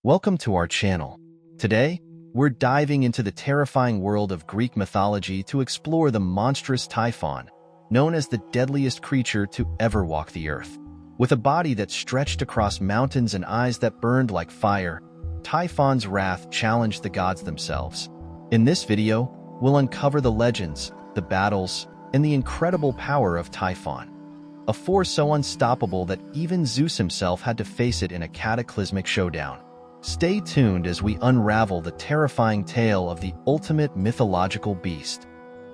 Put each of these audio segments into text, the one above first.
Welcome to our channel. Today, we're diving into the terrifying world of Greek mythology to explore the monstrous Typhon, known as the deadliest creature to ever walk the earth. With a body that stretched across mountains and eyes that burned like fire, Typhon's wrath challenged the gods themselves. In this video, we'll uncover the legends, the battles, and the incredible power of Typhon, a force so unstoppable that even Zeus himself had to face it in a cataclysmic showdown. Stay tuned as we unravel the terrifying tale of the ultimate mythological beast.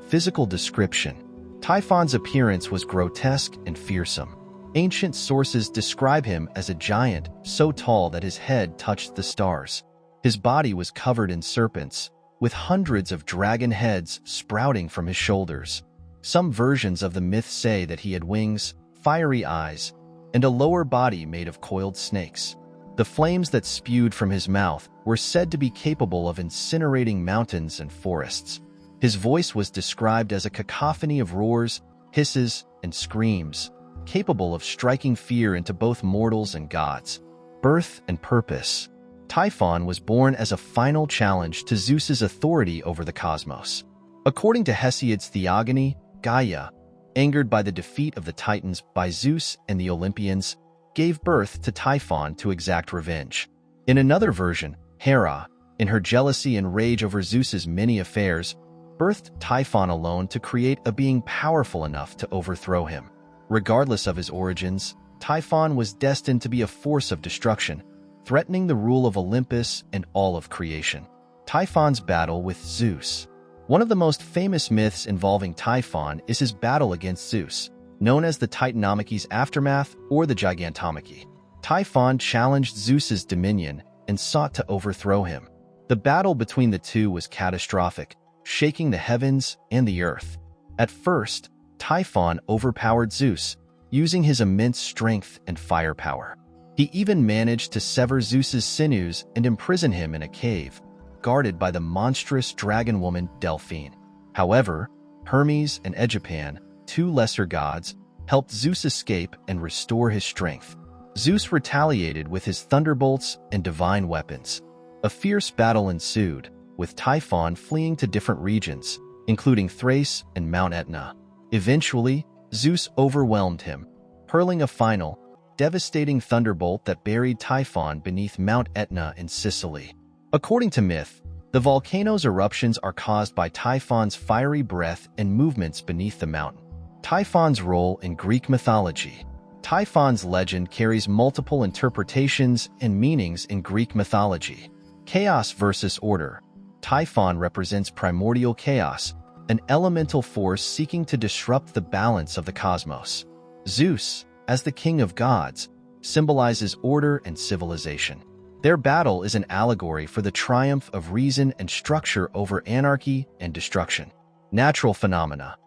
Physical description: Typhon's appearance was grotesque and fearsome. Ancient sources describe him as a giant so tall that his head touched the stars. His body was covered in serpents, with hundreds of dragon heads sprouting from his shoulders. Some versions of the myth say that he had wings, fiery eyes, and a lower body made of coiled snakes. The flames that spewed from his mouth were said to be capable of incinerating mountains and forests. His voice was described as a cacophony of roars, hisses, and screams, capable of striking fear into both mortals and gods. Birth and purpose: Typhon was born as a final challenge to Zeus's authority over the cosmos. According to Hesiod's Theogony, Gaia, angered by the defeat of the Titans by Zeus and the Olympians, gave birth to Typhon to exact revenge. In another version, Hera, in her jealousy and rage over Zeus's many affairs, birthed Typhon alone to create a being powerful enough to overthrow him. Regardless of his origins, Typhon was destined to be a force of destruction, threatening the rule of Olympus and all of creation. Typhon's battle with Zeus. One of the most famous myths involving Typhon is his battle against Zeus, known as the Titanomachy's aftermath or the Gigantomachy. Typhon challenged Zeus's dominion and sought to overthrow him. The battle between the two was catastrophic, shaking the heavens and the earth. At first, Typhon overpowered Zeus, using his immense strength and firepower. He even managed to sever Zeus's sinews and imprison him in a cave, guarded by the monstrous dragon woman Delphine. However, Hermes and Egipan, two lesser gods, helped Zeus escape and restore his strength. Zeus retaliated with his thunderbolts and divine weapons. A fierce battle ensued, with Typhon fleeing to different regions, including Thrace and Mount Etna. Eventually, Zeus overwhelmed him, hurling a final, devastating thunderbolt that buried Typhon beneath Mount Etna in Sicily. According to myth, the volcano's eruptions are caused by Typhon's fiery breath and movements beneath the mountain. Typhon's role in Greek mythology. Typhon's legend carries multiple interpretations and meanings in Greek mythology. Chaos versus order. Typhon represents primordial chaos, an elemental force seeking to disrupt the balance of the cosmos. Zeus, as the king of gods, symbolizes order and civilization. Their battle is an allegory for the triumph of reason and structure over anarchy and destruction. Natural phenomena.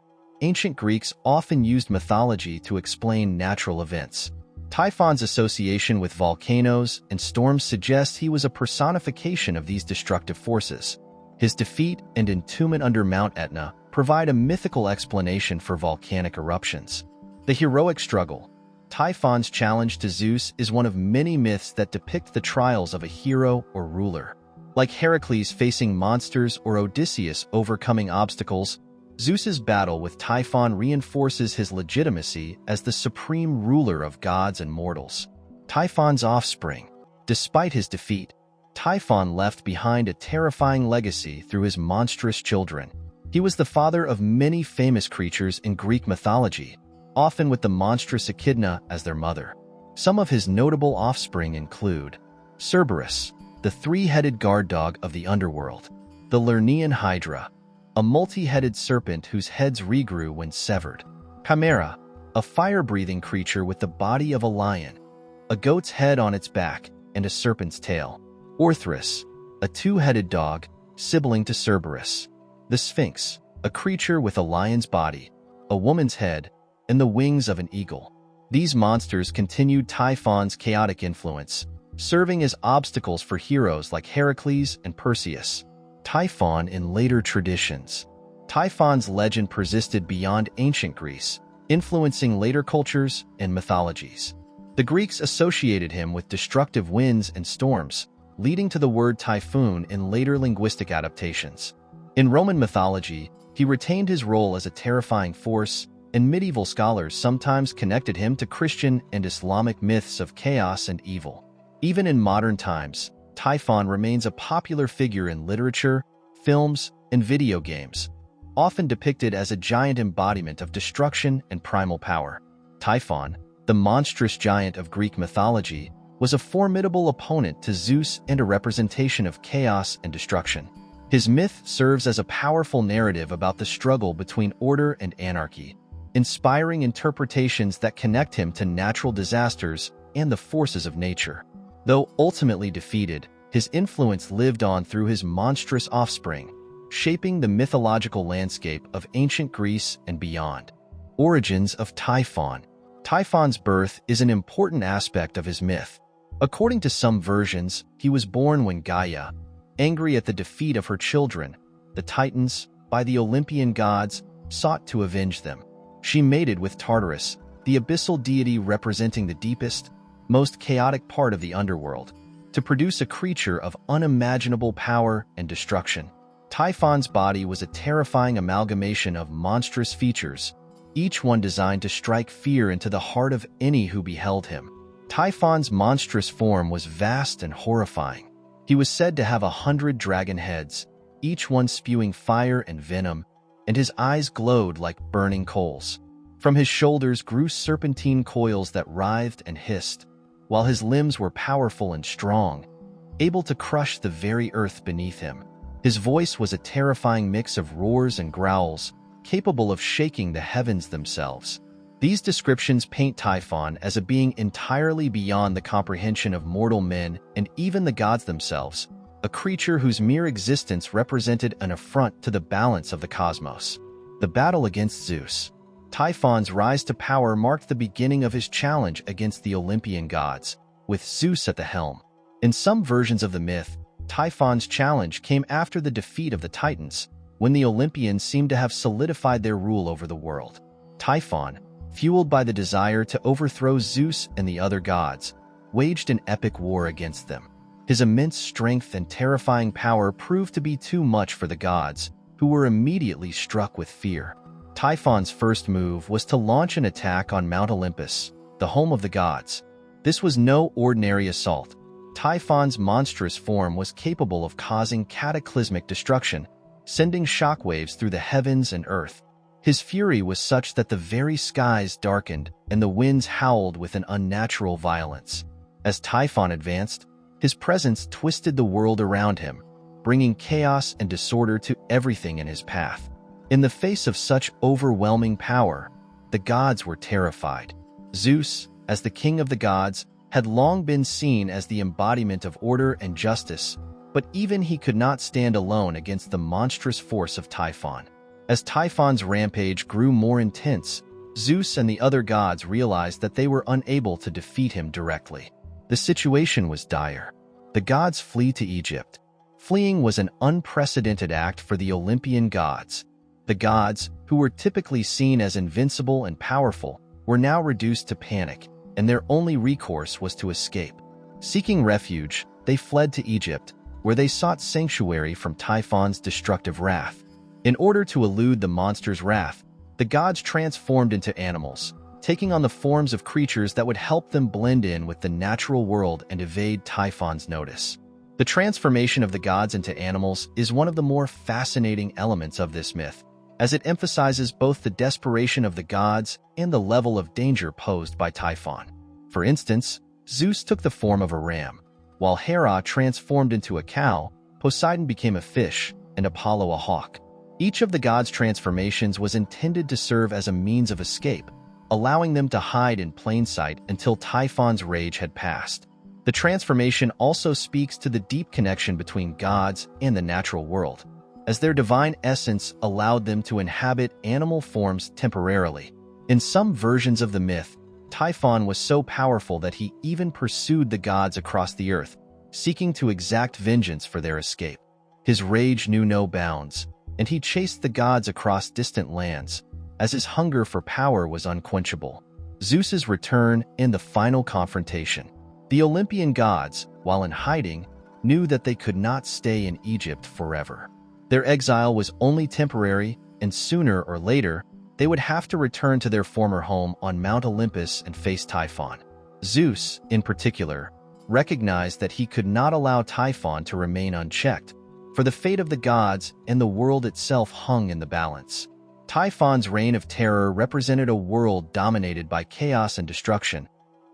Ancient Greeks often used mythology to explain natural events. Typhon's association with volcanoes and storms suggests he was a personification of these destructive forces. His defeat and entombment under Mount Etna provide a mythical explanation for volcanic eruptions. The heroic struggle. Typhon's challenge to Zeus is one of many myths that depict the trials of a hero or ruler. Like Heracles facing monsters or Odysseus overcoming obstacles, Zeus's battle with Typhon reinforces his legitimacy as the supreme ruler of gods and mortals. Typhon's offspring. Despite his defeat, Typhon left behind a terrifying legacy through his monstrous children. He was the father of many famous creatures in Greek mythology, often with the monstrous Echidna as their mother. Some of his notable offspring include Cerberus, the three-headed guard dog of the underworld; the Lernaean Hydra, a multi-headed serpent whose heads regrew when severed; Chimera, a fire-breathing creature with the body of a lion, a goat's head on its back, and a serpent's tail; Orthrus, a two-headed dog, sibling to Cerberus; the Sphinx, a creature with a lion's body, a woman's head, and the wings of an eagle. These monsters continued Typhon's chaotic influence, serving as obstacles for heroes like Heracles and Perseus. Typhon in later traditions. Typhon's legend persisted beyond ancient Greece, influencing later cultures and mythologies. The Greeks associated him with destructive winds and storms, leading to the word typhoon in later linguistic adaptations. In Roman mythology, he retained his role as a terrifying force, and medieval scholars sometimes connected him to Christian and Islamic myths of chaos and evil. Even in modern times, Typhon remains a popular figure in literature, films, and video games, often depicted as a giant embodiment of destruction and primal power. Typhon, the monstrous giant of Greek mythology, was a formidable opponent to Zeus and a representation of chaos and destruction. His myth serves as a powerful narrative about the struggle between order and anarchy, inspiring interpretations that connect him to natural disasters and the forces of nature. Though ultimately defeated, his influence lived on through his monstrous offspring, shaping the mythological landscape of ancient Greece and beyond. Origins of Typhon. Typhon's birth is an important aspect of his myth. According to some versions, he was born when Gaia, angry at the defeat of her children, the Titans, by the Olympian gods, sought to avenge them. She mated with Tartarus, the abyssal deity representing the deepest, most chaotic part of the underworld, to produce a creature of unimaginable power and destruction. Typhon's body was a terrifying amalgamation of monstrous features, each one designed to strike fear into the heart of any who beheld him. Typhon's monstrous form was vast and horrifying. He was said to have 100 dragon heads, each one spewing fire and venom, and his eyes glowed like burning coals. From his shoulders grew serpentine coils that writhed and hissed, while his limbs were powerful and strong, able to crush the very earth beneath him. His voice was a terrifying mix of roars and growls, capable of shaking the heavens themselves. These descriptions paint Typhon as a being entirely beyond the comprehension of mortal men and even the gods themselves, a creature whose mere existence represented an affront to the balance of the cosmos. The battle against Zeus. Typhon's rise to power marked the beginning of his challenge against the Olympian gods, with Zeus at the helm. In some versions of the myth, Typhon's challenge came after the defeat of the Titans, when the Olympians seemed to have solidified their rule over the world. Typhon, fueled by the desire to overthrow Zeus and the other gods, waged an epic war against them. His immense strength and terrifying power proved to be too much for the gods, who were immediately struck with fear. Typhon's first move was to launch an attack on Mount Olympus, the home of the gods. This was no ordinary assault. Typhon's monstrous form was capable of causing cataclysmic destruction, sending shockwaves through the heavens and earth. His fury was such that the very skies darkened and the winds howled with an unnatural violence. As Typhon advanced, his presence twisted the world around him, bringing chaos and disorder to everything in his path. In the face of such overwhelming power, the gods were terrified. Zeus, as the king of the gods, had long been seen as the embodiment of order and justice, but even he could not stand alone against the monstrous force of Typhon. As Typhon's rampage grew more intense, Zeus and the other gods realized that they were unable to defeat him directly. The situation was dire. The gods flee to Egypt. Fleeing was an unprecedented act for the Olympian gods. The gods, who were typically seen as invincible and powerful, were now reduced to panic, and their only recourse was to escape. Seeking refuge, they fled to Egypt, where they sought sanctuary from Typhon's destructive wrath. In order to elude the monster's wrath, the gods transformed into animals, taking on the forms of creatures that would help them blend in with the natural world and evade Typhon's notice. The transformation of the gods into animals is one of the more fascinating elements of this myth, as it emphasizes both the desperation of the gods and the level of danger posed by Typhon. For instance, Zeus took the form of a ram, while Hera transformed into a cow, Poseidon became a fish, and Apollo a hawk. Each of the gods' transformations was intended to serve as a means of escape, allowing them to hide in plain sight until Typhon's rage had passed. The transformation also speaks to the deep connection between gods and the natural world, as their divine essence allowed them to inhabit animal forms temporarily. In some versions of the myth, Typhon was so powerful that he even pursued the gods across the earth, seeking to exact vengeance for their escape. His rage knew no bounds, and he chased the gods across distant lands, as his hunger for power was unquenchable. Zeus's return and the final confrontation. The Olympian gods, while in hiding, knew that they could not stay in Egypt forever. Their exile was only temporary, and sooner or later, they would have to return to their former home on Mount Olympus and face Typhon. Zeus, in particular, recognized that he could not allow Typhon to remain unchecked, for the fate of the gods and the world itself hung in the balance. Typhon's reign of terror represented a world dominated by chaos and destruction,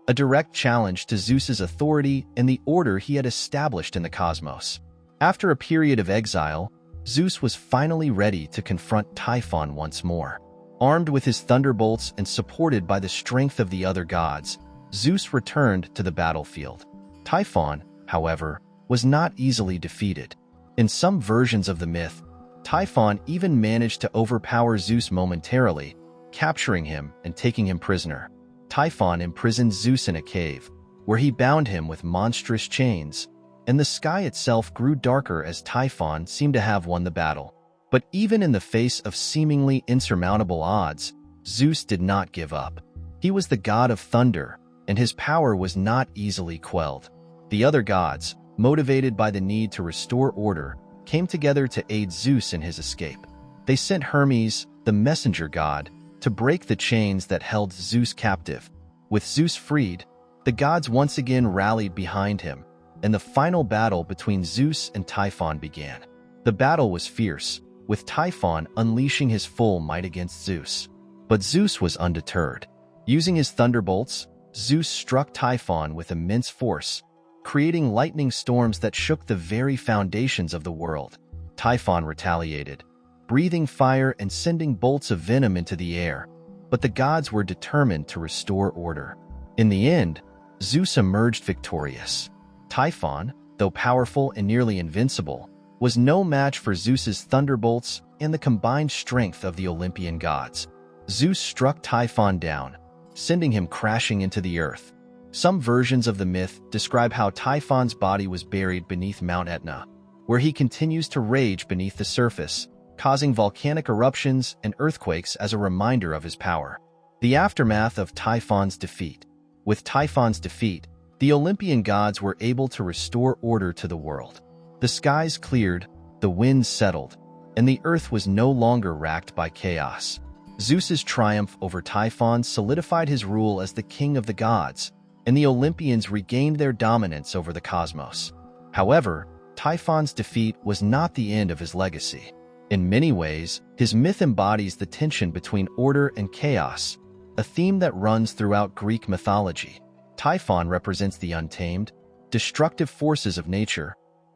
a direct challenge to Zeus's authority and the order he had established in the cosmos. After a period of exile, Zeus was finally ready to confront Typhon once more. Armed with his thunderbolts and supported by the strength of the other gods, Zeus returned to the battlefield. Typhon, however, was not easily defeated. In some versions of the myth, Typhon even managed to overpower Zeus momentarily, capturing him and taking him prisoner. Typhon imprisoned Zeus in a cave, where he bound him with monstrous chains, and the sky itself grew darker as Typhon seemed to have won the battle. But even in the face of seemingly insurmountable odds, Zeus did not give up. He was the god of thunder, and his power was not easily quelled. The other gods, motivated by the need to restore order, came together to aid Zeus in his escape. They sent Hermes, the messenger god, to break the chains that held Zeus captive. With Zeus freed, the gods once again rallied behind him, and the final battle between Zeus and Typhon began. The battle was fierce, with Typhon unleashing his full might against Zeus. But Zeus was undeterred. Using his thunderbolts, Zeus struck Typhon with immense force, creating lightning storms that shook the very foundations of the world. Typhon retaliated, breathing fire and sending bolts of venom into the air, but the gods were determined to restore order. In the end, Zeus emerged victorious. Typhon, though powerful and nearly invincible, was no match for Zeus's thunderbolts and the combined strength of the Olympian gods. Zeus struck Typhon down, sending him crashing into the earth. Some versions of the myth describe how Typhon's body was buried beneath Mount Etna, where he continues to rage beneath the surface, causing volcanic eruptions and earthquakes as a reminder of his power. The aftermath of Typhon's defeat. With Typhon's defeat, the Olympian gods were able to restore order to the world. The skies cleared, the winds settled, and the earth was no longer racked by chaos. Zeus's triumph over Typhon solidified his rule as the king of the gods, and the Olympians regained their dominance over the cosmos. However, Typhon's defeat was not the end of his legacy. In many ways, his myth embodies the tension between order and chaos, a theme that runs throughout Greek mythology. Typhon represents the untamed, destructive forces of nature,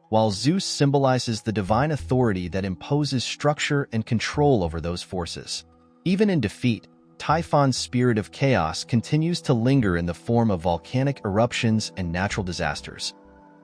while Zeus symbolizes the divine authority that imposes structure and control over those forces. Even in defeat, Typhon's spirit of chaos continues to linger in the form of volcanic eruptions and natural disasters,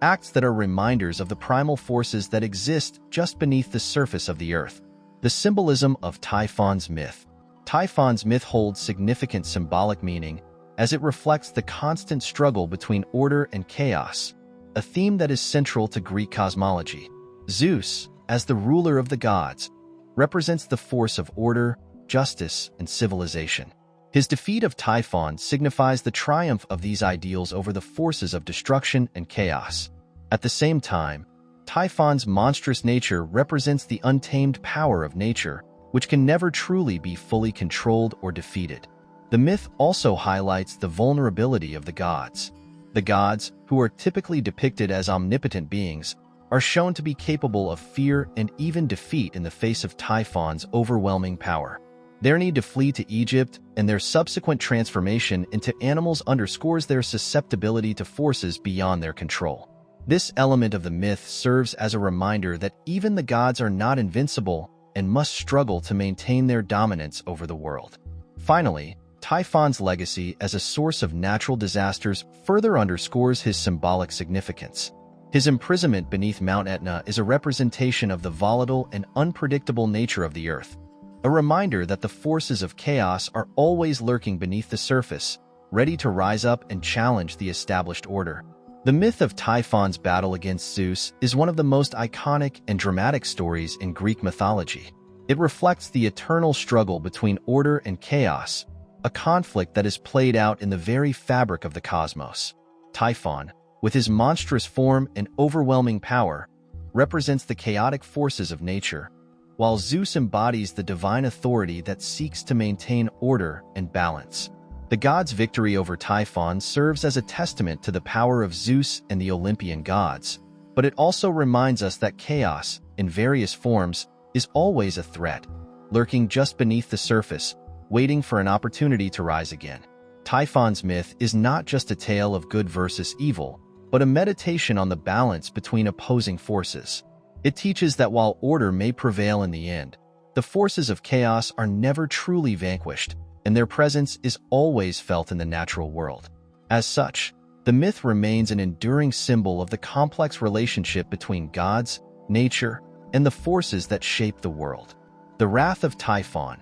acts that are reminders of the primal forces that exist just beneath the surface of the earth. The symbolism of Typhon's myth. Typhon's myth holds significant symbolic meaning as it reflects the constant struggle between order and chaos, a theme that is central to Greek cosmology. Zeus, as the ruler of the gods, represents the force of order, justice, and civilization. His defeat of Typhon signifies the triumph of these ideals over the forces of destruction and chaos. At the same time, Typhon's monstrous nature represents the untamed power of nature, which can never truly be fully controlled or defeated. The myth also highlights the vulnerability of the gods. The gods, who are typically depicted as omnipotent beings, are shown to be capable of fear and even defeat in the face of Typhon's overwhelming power. Their need to flee to Egypt and their subsequent transformation into animals underscores their susceptibility to forces beyond their control. This element of the myth serves as a reminder that even the gods are not invincible and must struggle to maintain their dominance over the world. Finally, Typhon's legacy as a source of natural disasters further underscores his symbolic significance. His imprisonment beneath Mount Etna is a representation of the volatile and unpredictable nature of the earth, a reminder that the forces of chaos are always lurking beneath the surface, ready to rise up and challenge the established order. The myth of Typhon's battle against Zeus is one of the most iconic and dramatic stories in Greek mythology. It reflects the eternal struggle between order and chaos, a conflict that is played out in the very fabric of the cosmos. Typhon, with his monstrous form and overwhelming power, represents the chaotic forces of nature, while Zeus embodies the divine authority that seeks to maintain order and balance. The god's victory over Typhon serves as a testament to the power of Zeus and the Olympian gods, but it also reminds us that chaos, in various forms, is always a threat, lurking just beneath the surface, waiting for an opportunity to rise again. Typhon's myth is not just a tale of good versus evil, but a meditation on the balance between opposing forces. It teaches that while order may prevail in the end, the forces of chaos are never truly vanquished, and their presence is always felt in the natural world. As such, the myth remains an enduring symbol of the complex relationship between gods, nature, and the forces that shape the world. The wrath of Typhon,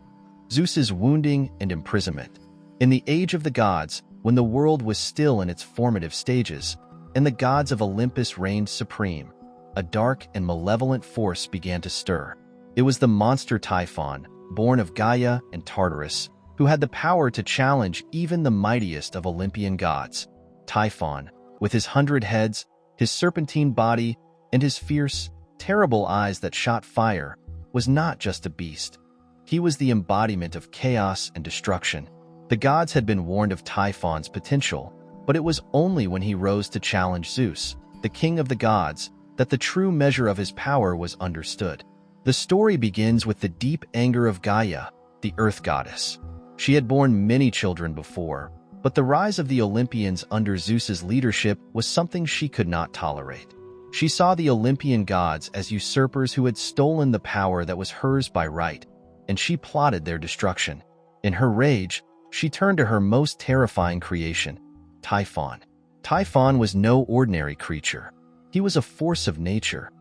Zeus's wounding and imprisonment. In the age of the gods, when the world was still in its formative stages, and the gods of Olympus reigned supreme, a dark and malevolent force began to stir. It was the monster Typhon, born of Gaia and Tartarus, who had the power to challenge even the mightiest of Olympian gods. Typhon, with his 100 heads, his serpentine body, and his fierce, terrible eyes that shot fire, was not just a beast. He was the embodiment of chaos and destruction. The gods had been warned of Typhon's potential, but it was only when he rose to challenge Zeus, the king of the gods, that the true measure of his power was understood. The story begins with the deep anger of Gaia, the earth goddess. She had borne many children before, but the rise of the Olympians under Zeus's leadership was something she could not tolerate. She saw the Olympian gods as usurpers who had stolen the power that was hers by right, and she plotted their destruction. In her rage, she turned to her most terrifying creation, Typhon. Typhon was no ordinary creature. He was a force of nature.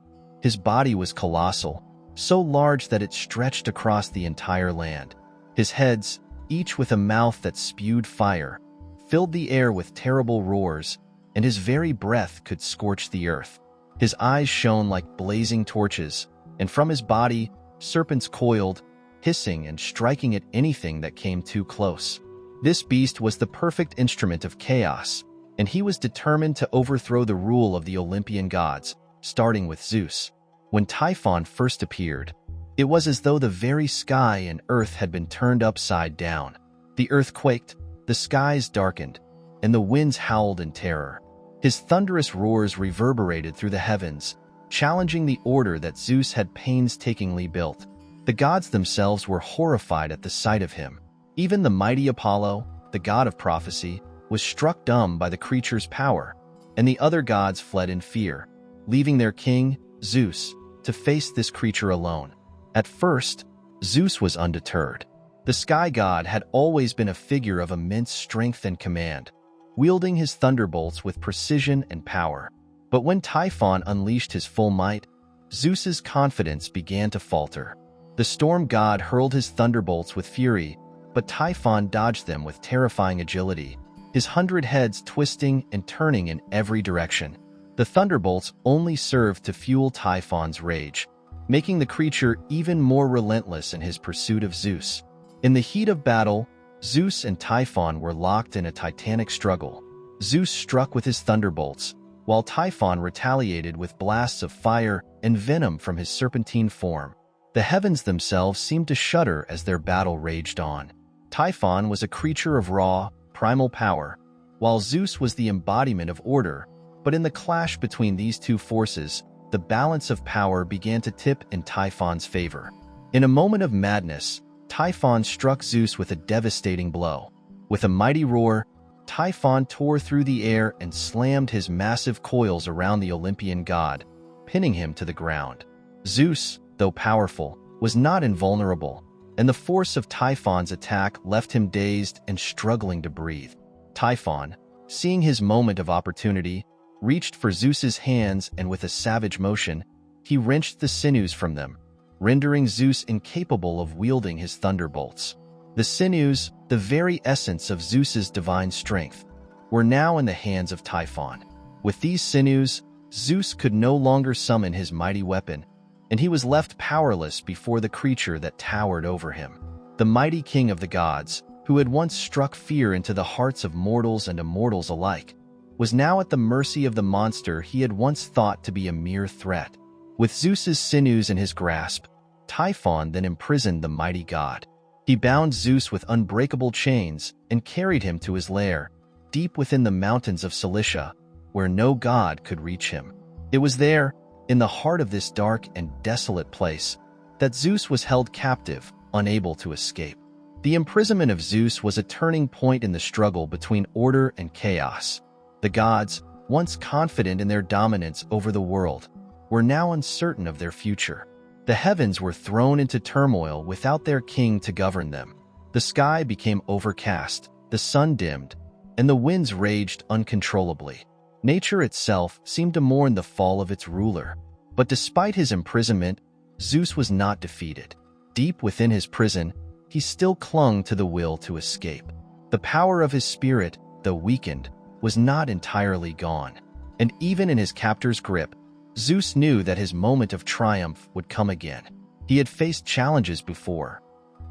His body was colossal, so large that it stretched across the entire land. His heads, each with a mouth that spewed fire, filled the air with terrible roars, and his very breath could scorch the earth. His eyes shone like blazing torches, and from his body, serpents coiled, hissing and striking at anything that came too close. This beast was the perfect instrument of chaos, and he was determined to overthrow the rule of the Olympian gods, starting with Zeus. When Typhon first appeared, it was as though the very sky and earth had been turned upside down. The earth quaked, the skies darkened, and the winds howled in terror. His thunderous roars reverberated through the heavens, challenging the order that Zeus had painstakingly built. The gods themselves were horrified at the sight of him. Even the mighty Apollo, the god of prophecy, was struck dumb by the creature's power, and the other gods fled in fear, leaving their king, Zeus, to face this creature alone. At first, Zeus was undeterred. The sky god had always been a figure of immense strength and command, wielding his thunderbolts with precision and power. But when Typhon unleashed his full might, Zeus's confidence began to falter. The storm god hurled his thunderbolts with fury, but Typhon dodged them with terrifying agility, his 100 heads twisting and turning in every direction. The thunderbolts only served to fuel Typhon's rage, making the creature even more relentless in his pursuit of Zeus. In the heat of battle, Zeus and Typhon were locked in a titanic struggle. Zeus struck with his thunderbolts, while Typhon retaliated with blasts of fire and venom from his serpentine form. The heavens themselves seemed to shudder as their battle raged on. Typhon was a creature of raw, primal power, while Zeus was the embodiment of order. But in the clash between these two forces, the balance of power began to tip in Typhon's favor. In a moment of madness, Typhon struck Zeus with a devastating blow. With a mighty roar, Typhon tore through the air and slammed his massive coils around the Olympian god, pinning him to the ground. Zeus, though powerful, was not invulnerable, and the force of Typhon's attack left him dazed and struggling to breathe. Typhon, seeing his moment of opportunity, reached for Zeus's hands, and with a savage motion, he wrenched the sinews from them, rendering Zeus incapable of wielding his thunderbolts. The sinews, the very essence of Zeus's divine strength, were now in the hands of Typhon. With these sinews, Zeus could no longer summon his mighty weapon, and he was left powerless before the creature that towered over him. The mighty king of the gods, who had once struck fear into the hearts of mortals and immortals alike, was now at the mercy of the monster he had once thought to be a mere threat. With Zeus's sinews in his grasp, Typhon then imprisoned the mighty god. He bound Zeus with unbreakable chains and carried him to his lair, deep within the mountains of Cilicia, where no god could reach him. It was there, in the heart of this dark and desolate place, that Zeus was held captive, unable to escape. The imprisonment of Zeus was a turning point in the struggle between order and chaos. The gods, once confident in their dominance over the world, were now uncertain of their future. The heavens were thrown into turmoil without their king to govern them. The sky became overcast, the sun dimmed, and the winds raged uncontrollably. Nature itself seemed to mourn the fall of its ruler. But despite his imprisonment, Zeus was not defeated. Deep within his prison, he still clung to the will to escape. The power of his spirit, though weakened, was not entirely gone. And even in his captor's grip, Zeus knew that his moment of triumph would come again. He had faced challenges before,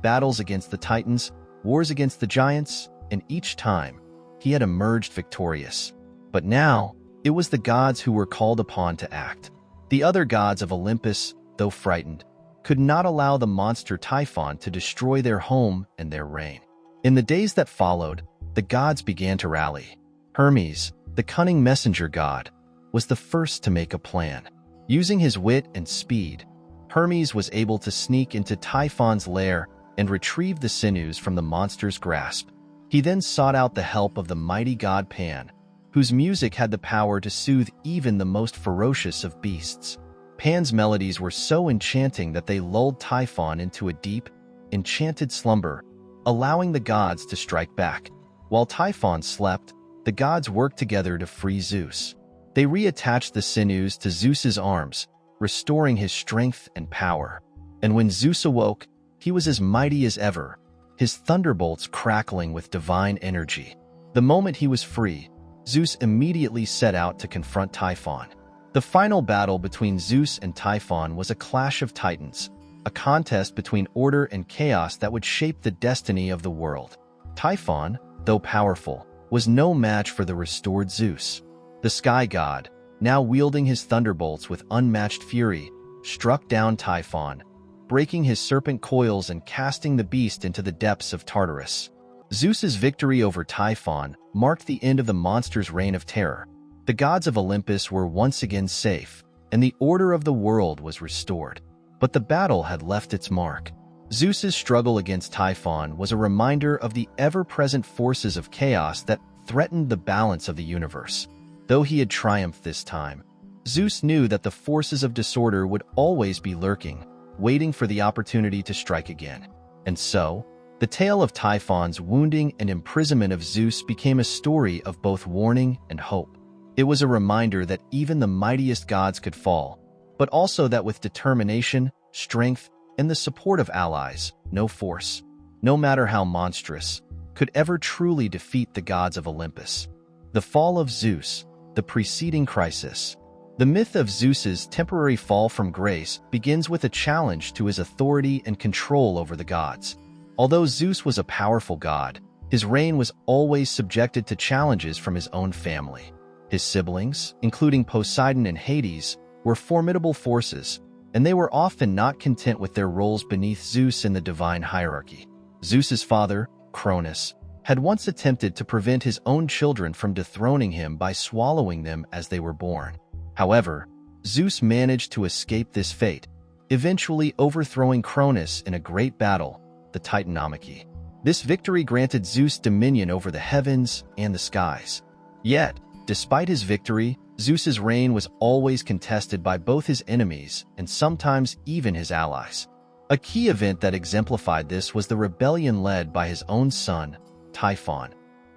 battles against the Titans, wars against the giants, and each time, he had emerged victorious. But now, it was the gods who were called upon to act. The other gods of Olympus, though frightened, could not allow the monster Typhon to destroy their home and their reign. In the days that followed, the gods began to rally. Hermes, the cunning messenger god, was the first to make a plan. Using his wit and speed, Hermes was able to sneak into Typhon's lair and retrieve the sinews from the monster's grasp. He then sought out the help of the mighty god Pan, whose music had the power to soothe even the most ferocious of beasts. Pan's melodies were so enchanting that they lulled Typhon into a deep, enchanted slumber, allowing the gods to strike back. While Typhon slept, the gods worked together to free Zeus. They reattached the sinews to Zeus's arms, restoring his strength and power. And when Zeus awoke, he was as mighty as ever, his thunderbolts crackling with divine energy. The moment he was free, Zeus immediately set out to confront Typhon. The final battle between Zeus and Typhon was a clash of titans, a contest between order and chaos that would shape the destiny of the world. Typhon, though powerful, was no match for the restored Zeus. The sky god, now wielding his thunderbolts with unmatched fury, struck down Typhon, breaking his serpent coils and casting the beast into the depths of Tartarus. Zeus's victory over Typhon marked the end of the monster's reign of terror. The gods of Olympus were once again safe, and the order of the world was restored. But the battle had left its mark. Zeus's struggle against Typhon was a reminder of the ever-present forces of chaos that threatened the balance of the universe. Though he had triumphed this time, Zeus knew that the forces of disorder would always be lurking, waiting for the opportunity to strike again. And so, the tale of Typhon's wounding and imprisonment of Zeus became a story of both warning and hope. It was a reminder that even the mightiest gods could fall, but also that with determination, strength, and the support of allies, no force, no matter how monstrous, could ever truly defeat the gods of Olympus. The fall of Zeus, the preceding crisis. The myth of Zeus's temporary fall from grace begins with a challenge to his authority and control over the gods. Although Zeus was a powerful god, his reign was always subjected to challenges from his own family. His siblings, including Poseidon and Hades, were formidable forces, and they were often not content with their roles beneath Zeus in the divine hierarchy. Zeus's father, Cronus, had once attempted to prevent his own children from dethroning him by swallowing them as they were born. However, Zeus managed to escape this fate, eventually overthrowing Cronus in a great battle, the Titanomachy. This victory granted Zeus dominion over the heavens and the skies. Yet, despite his victory, Zeus's reign was always contested by both his enemies and sometimes even his allies. A key event that exemplified this was the rebellion led by his own son, Typhon,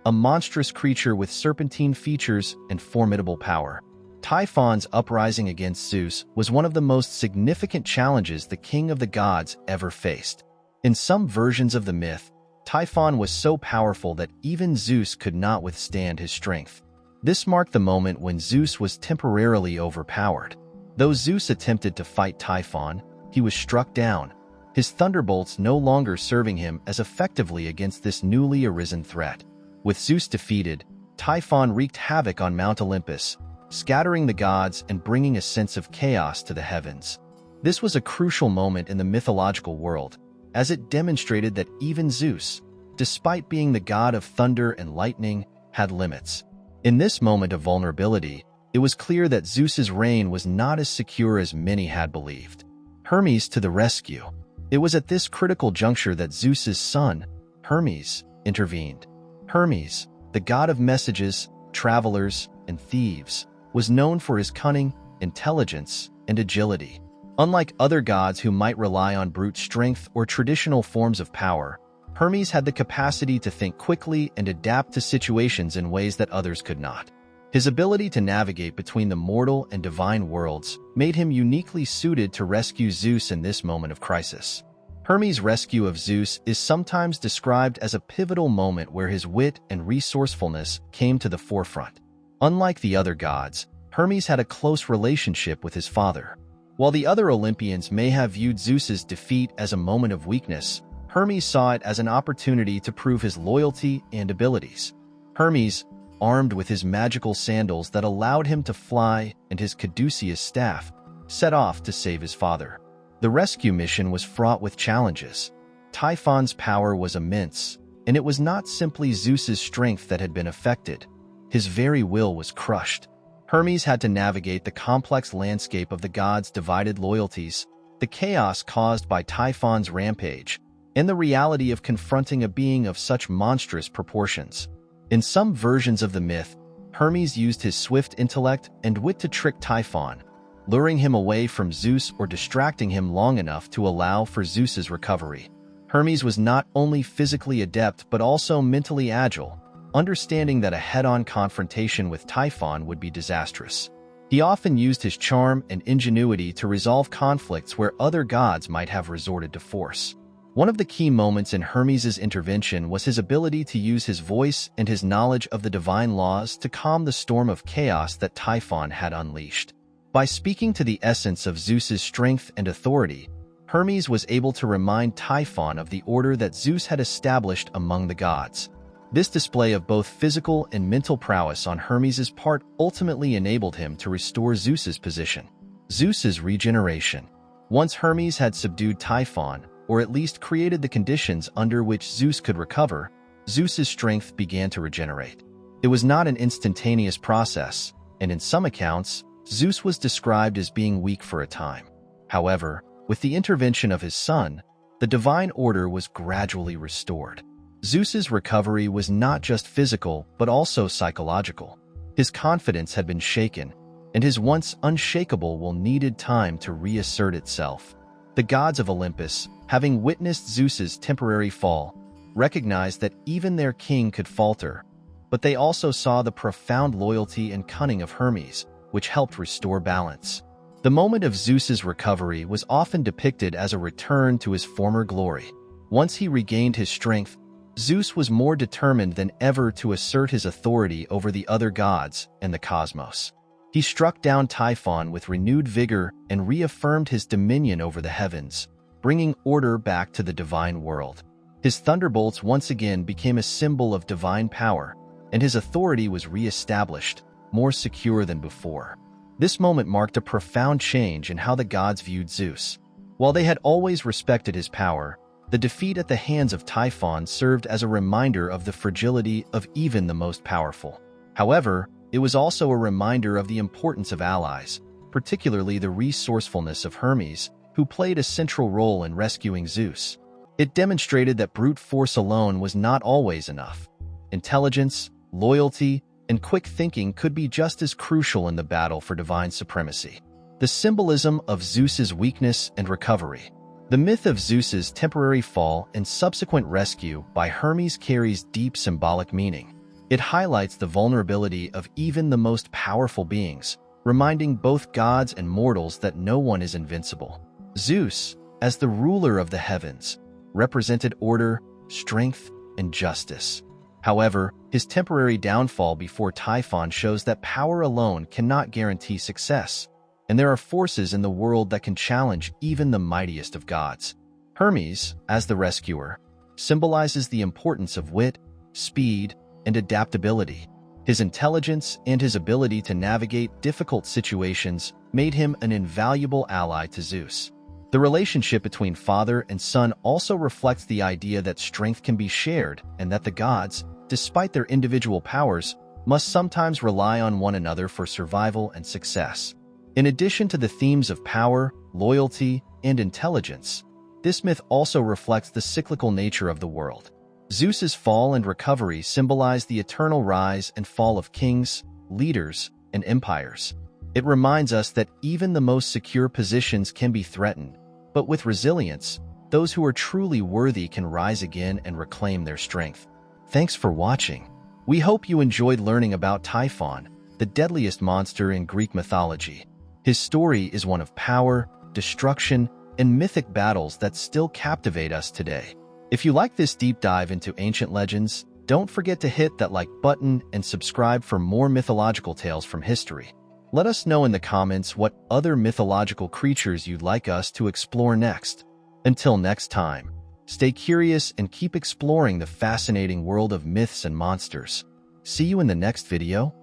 a monstrous creature with serpentine features and formidable power. Typhon's uprising against Zeus was one of the most significant challenges the king of the gods ever faced. In some versions of the myth, Typhon was so powerful that even Zeus could not withstand his strength. This marked the moment when Zeus was temporarily overpowered. Though Zeus attempted to fight Typhon, he was struck down, his thunderbolts no longer serving him as effectively against this newly arisen threat. With Zeus defeated, Typhon wreaked havoc on Mount Olympus, scattering the gods and bringing a sense of chaos to the heavens. This was a crucial moment in the mythological world, as it demonstrated that even Zeus, despite being the god of thunder and lightning, had limits. In this moment of vulnerability, it was clear that Zeus's reign was not as secure as many had believed. Hermes to the rescue. It was at this critical juncture that Zeus's son, Hermes, intervened. Hermes, the god of messages, travelers, and thieves, was known for his cunning, intelligence, and agility. Unlike other gods who might rely on brute strength or traditional forms of power, Hermes had the capacity to think quickly and adapt to situations in ways that others could not. His ability to navigate between the mortal and divine worlds made him uniquely suited to rescue Zeus in this moment of crisis. Hermes' rescue of Zeus is sometimes described as a pivotal moment where his wit and resourcefulness came to the forefront. Unlike the other gods, Hermes had a close relationship with his father. While the other Olympians may have viewed Zeus's defeat as a moment of weakness, Hermes saw it as an opportunity to prove his loyalty and abilities. Hermes, armed with his magical sandals that allowed him to fly and his caduceus staff, set off to save his father. The rescue mission was fraught with challenges. Typhon's power was immense, and it was not simply Zeus's strength that had been affected. His very will was crushed. Hermes had to navigate the complex landscape of the gods' divided loyalties, the chaos caused by Typhon's rampage, and the reality of confronting a being of such monstrous proportions. In some versions of the myth, Hermes used his swift intellect and wit to trick Typhon, luring him away from Zeus or distracting him long enough to allow for Zeus's recovery. Hermes was not only physically adept but also mentally agile, understanding that a head-on confrontation with Typhon would be disastrous. He often used his charm and ingenuity to resolve conflicts where other gods might have resorted to force. One of the key moments in Hermes' intervention was his ability to use his voice and his knowledge of the divine laws to calm the storm of chaos that Typhon had unleashed. By speaking to the essence of Zeus's strength and authority, Hermes was able to remind Typhon of the order that Zeus had established among the gods. This display of both physical and mental prowess on Hermes' part ultimately enabled him to restore Zeus's position. Zeus's regeneration. Once Hermes had subdued Typhon, or at least created the conditions under which Zeus could recover, Zeus's strength began to regenerate. It was not an instantaneous process, and in some accounts, Zeus was described as being weak for a time. However, with the intervention of his son, the divine order was gradually restored. Zeus's recovery was not just physical, but also psychological. His confidence had been shaken, and his once unshakable will needed time to reassert itself. The gods of Olympus, having witnessed Zeus's temporary fall, recognized that even their king could falter, but they also saw the profound loyalty and cunning of Hermes, which helped restore balance. The moment of Zeus's recovery was often depicted as a return to his former glory. Once he regained his strength, Zeus was more determined than ever to assert his authority over the other gods and the cosmos. He struck down Typhon with renewed vigor and reaffirmed his dominion over the heavens, bringing order back to the divine world. His thunderbolts once again became a symbol of divine power, and his authority was re-established, more secure than before. This moment marked a profound change in how the gods viewed Zeus. While they had always respected his power, the defeat at the hands of Typhon served as a reminder of the fragility of even the most powerful. However, it was also a reminder of the importance of allies, particularly the resourcefulness of Hermes, who played a central role in rescuing Zeus. It demonstrated that brute force alone was not always enough. Intelligence, loyalty, and quick thinking could be just as crucial in the battle for divine supremacy. The symbolism of Zeus's weakness and recovery. The myth of Zeus's temporary fall and subsequent rescue by Hermes carries deep symbolic meaning. It highlights the vulnerability of even the most powerful beings, reminding both gods and mortals that no one is invincible. Zeus, as the ruler of the heavens, represented order, strength, and justice. However, his temporary downfall before Typhon shows that power alone cannot guarantee success, and there are forces in the world that can challenge even the mightiest of gods. Hermes, as the rescuer, symbolizes the importance of wit, speed, and adaptability. His intelligence and his ability to navigate difficult situations made him an invaluable ally to Zeus. The relationship between father and son also reflects the idea that strength can be shared and that the gods, despite their individual powers, must sometimes rely on one another for survival and success. In addition to the themes of power, loyalty, and intelligence, this myth also reflects the cyclical nature of the world. Zeus's fall and recovery symbolize the eternal rise and fall of kings, leaders, and empires. It reminds us that even the most secure positions can be threatened, but with resilience, those who are truly worthy can rise again and reclaim their strength. Thanks for watching. We hope you enjoyed learning about Typhon, the deadliest monster in Greek mythology. His story is one of power, destruction, and mythic battles that still captivate us today. If you like this deep dive into ancient legends, don't forget to hit that like button and subscribe for more mythological tales from history. Let us know in the comments what other mythological creatures you'd like us to explore next. Until next time, stay curious and keep exploring the fascinating world of myths and monsters. See you in the next video.